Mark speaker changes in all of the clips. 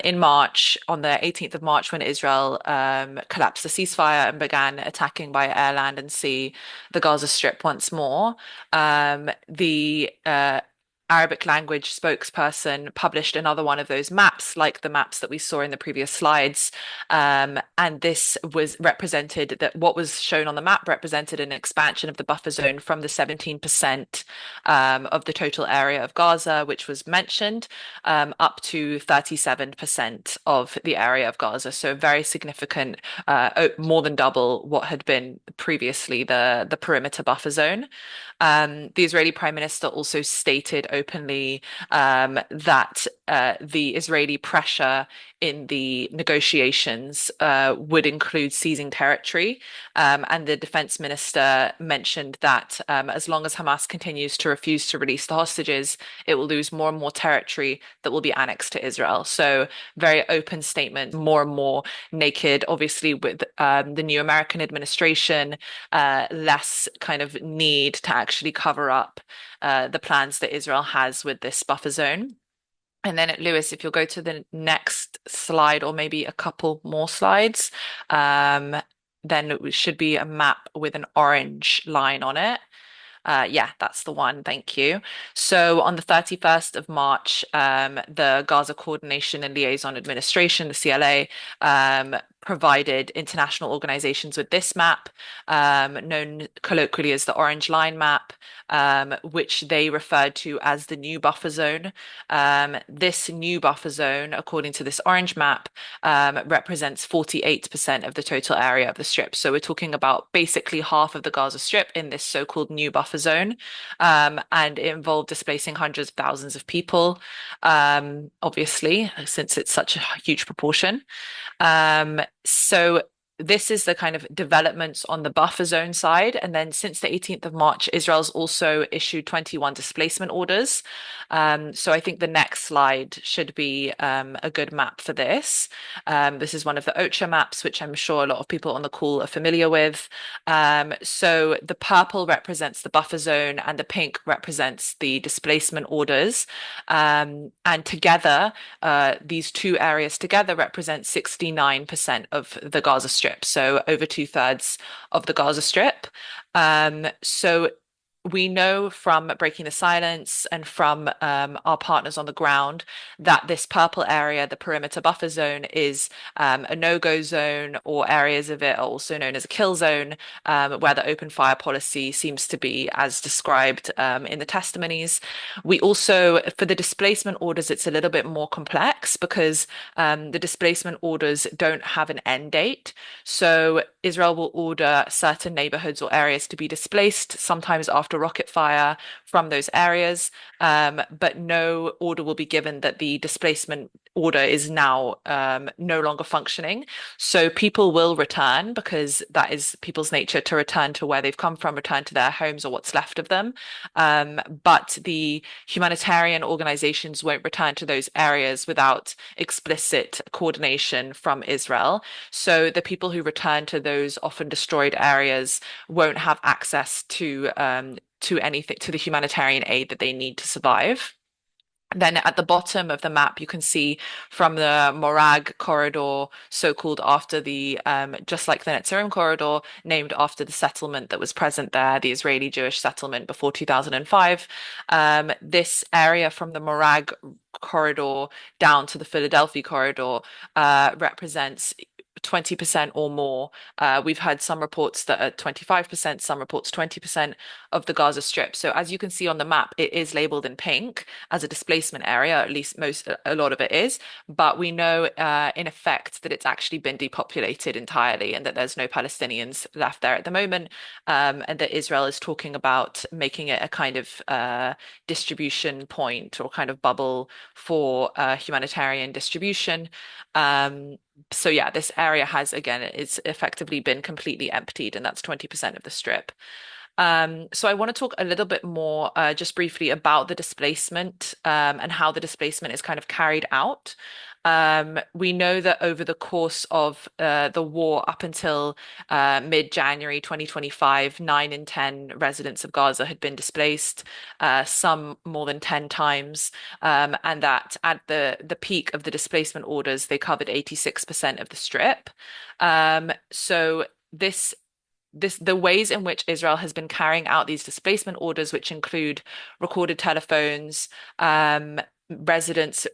Speaker 1: in March, on the 18th of March, when Israel collapsed the ceasefire and began attacking by air, land, and sea the Gaza Strip once more, the Arabic language spokesperson published another one of those maps, like the maps that we saw in the previous slides. And this was represented that what was shown on the map represented an expansion of the buffer zone from the 17% of the total area of Gaza, which was mentioned, up to 37% of the area of Gaza. So very significant, more than double what had been previously the perimeter buffer zone. The Israeli Prime Minister also stated openly that the Israeli pressure in the negotiations would include seizing territory. And the defense minister mentioned that as long as Hamas continues to refuse to release the hostages, it will lose more and more territory that will be annexed to Israel. So, very open statement, more and more naked, obviously, with the new American administration, less kind of need to actually cover up the plans that Israel has with this buffer zone. And then, Lewis, if you'll go to the next slide, or maybe a couple more slides, um, then it should be a map with an orange line on it. Yeah, that's the one. Thank you. So on the 31st of March, the Gaza Coordination and Liaison Administration, the CLA, provided international organizations with this map, known colloquially as the Orange Line map, which they referred to as the new buffer zone. This new buffer zone, according to this orange map, represents 48% of the total area of the strip. So we're talking about basically half of the Gaza Strip in this so-called new buffer zone. And it involved displacing hundreds of thousands of people, obviously, since it's such a huge proportion. So this is the kind of developments on the buffer zone side. And then since the 18th of March, Israel's also issued 21 displacement orders. So I think the next slide should be a good map for this. This is one of the OCHA maps, which I'm sure a lot of people on the call are familiar with. So the purple represents the buffer zone and the pink represents the displacement orders. And together, these two areas together represent 69% of the Gaza Strip, so over two-thirds of the Gaza Strip. So we know from Breaking the Silence and from our partners on the ground that this purple area, the perimeter buffer zone, is a no-go zone, or areas of it are also known as a kill zone, where the open fire policy seems to be as described in the testimonies. We also, for the displacement orders, it's a little bit more complex because the displacement orders don't have an end date. So Israel will order certain neighborhoods or areas to be displaced, sometimes after rocket fire from those areas, but no order will be given that the displacement order is now no longer functioning. So people will return because that is people's nature, to return to where they've come from, return to their homes or what's left of them. But the humanitarian organizations won't return to those areas without explicit coordination from Israel. So the people who return to those often destroyed areas won't have access to anything, to the humanitarian aid that they need to survive. Then at the bottom of the map, you can see from the Morag corridor, so-called after the, just like the Netzarim corridor, named after the settlement that was present there, the Israeli Jewish settlement before 2005. This area from the Morag corridor down to the Philadelphia corridor represents 20% or more. We've had some reports that are 25%, some reports 20% of the Gaza Strip. So as you can see on the map, it is labeled in pink as a displacement area, at least a lot of it is. But we know in effect that it's actually been depopulated entirely and that there's no Palestinians left there at the moment, and that Israel is talking about making it a kind of distribution point or kind of bubble for humanitarian distribution. So yeah, this area has, again, it's effectively been completely emptied, and that's 20% of the strip. So I want to talk a little bit more, just briefly, about the displacement and how the displacement is kind of carried out. We know that over the course of the war up until mid-January 2025, 9 in 10 residents of Gaza had been displaced, some more than 10 times, and that at the peak of the displacement orders, they covered 86% of the strip. So the ways in which Israel has been carrying out these displacement orders, which include recorded telephones, residents,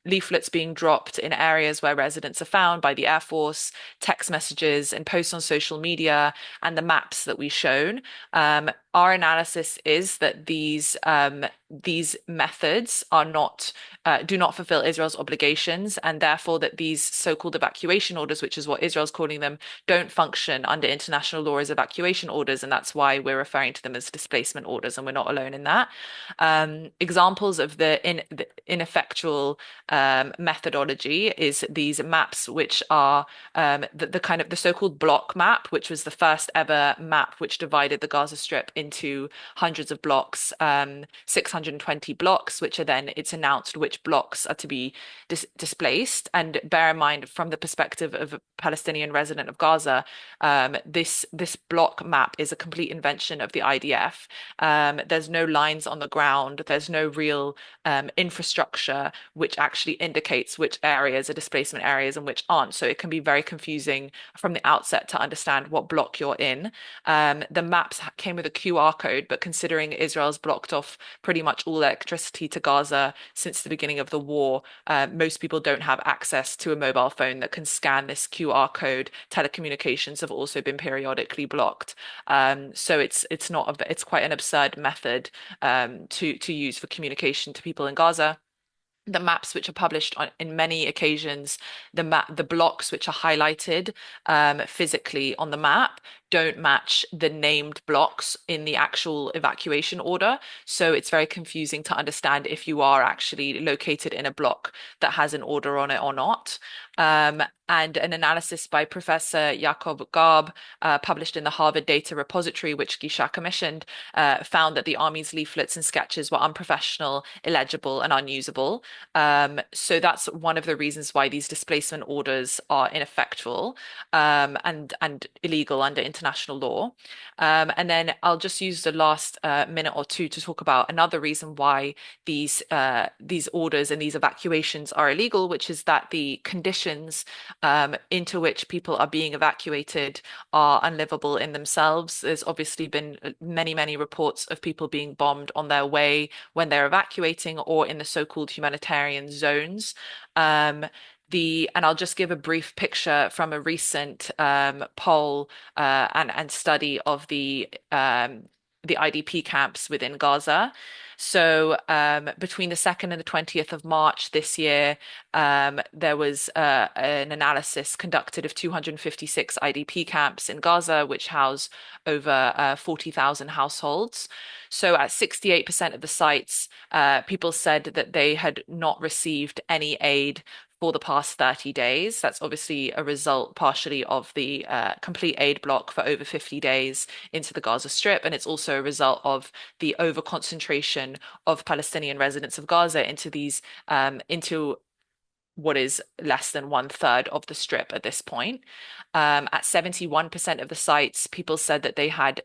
Speaker 1: leaflets being dropped in areas where residents are found by the Air Force, text messages and posts on social media, and the maps that we've shown. Our analysis is that these methods are not do not fulfill Israel's obligations, and therefore that these so-called evacuation orders, which is what Israel's calling them, don't function under international law as evacuation orders, and that's why we're referring to them as displacement orders, and we're not alone in that. Examples of the ineffectual methodology is these maps, which are the kind of the so-called block map, which was the first ever map which divided the Gaza Strip into hundreds of blocks, 620 blocks, which are then it's announced which blocks are to be displaced. And bear in mind, from the perspective of a Palestinian resident of Gaza, this block map is a complete invention of the IDF. There's no lines on the ground. There's no real infrastructure which actually indicates which areas are displacement areas and which aren't. So it can be very confusing from the outset to understand what block you're in. The maps came with a QR code, but considering Israel's blocked off pretty much all electricity to Gaza since the beginning of the war, most people don't have access to a mobile phone that can scan this QR code. Telecommunications have also been periodically blocked. So it's quite an absurd method to use for communication to people in Gaza. The maps which are published in many occasions, the blocks which are highlighted physically on the map don't match the named blocks in the actual evacuation order. So it's very confusing to understand if you are actually located in a block that has an order on it or not. And an analysis by Professor Jakob Garb, published in the Harvard Data Repository, which Gisha commissioned, found that the Army's leaflets and sketches were unprofessional, illegible, and unusable. So that's one of the reasons why these displacement orders are ineffectual, and illegal under international law. And then I'll just use the last minute or two to talk about another reason why these orders and these evacuations are illegal, which is that the conditions into which people are being evacuated are unlivable in themselves. There's obviously been many, many reports of people being bombed on their way when they're evacuating or in the so-called humanitarian zones. And I'll just give a brief picture from a recent poll and study of the IDP camps within Gaza. So between the 2nd and the 20th of March this year, there was an analysis conducted of 256 IDP camps in Gaza, which house over 40,000 households. So at 68% of the sites, people said that they had not received any aid for the past 30 days. That's obviously a result partially of the complete aid block for over 50 days into the Gaza Strip. And it's also a result of the over concentration of Palestinian residents of Gaza into what is less than 1/3 of the strip at this point. At 71% of the sites, people said that they had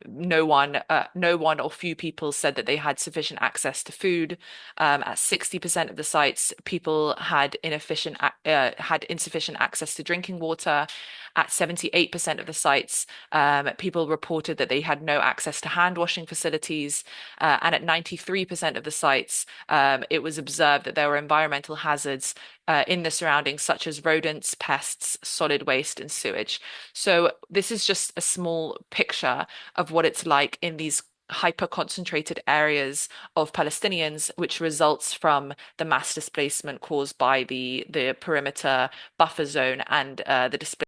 Speaker 1: no one or few people said that they had sufficient access to food. At 60% of the sites, people had insufficient access to drinking water. At 78% of the sites, people reported that they had no access to hand washing facilities. And at 93% of the sites, it was observed that there were environmental hazards in the surroundings, such as rodents, pests, solid waste, and sewage. So this is just a small picture of what it's like in these hyper concentrated areas of Palestinians, which results from the mass displacement caused by the perimeter buffer zone and the displacement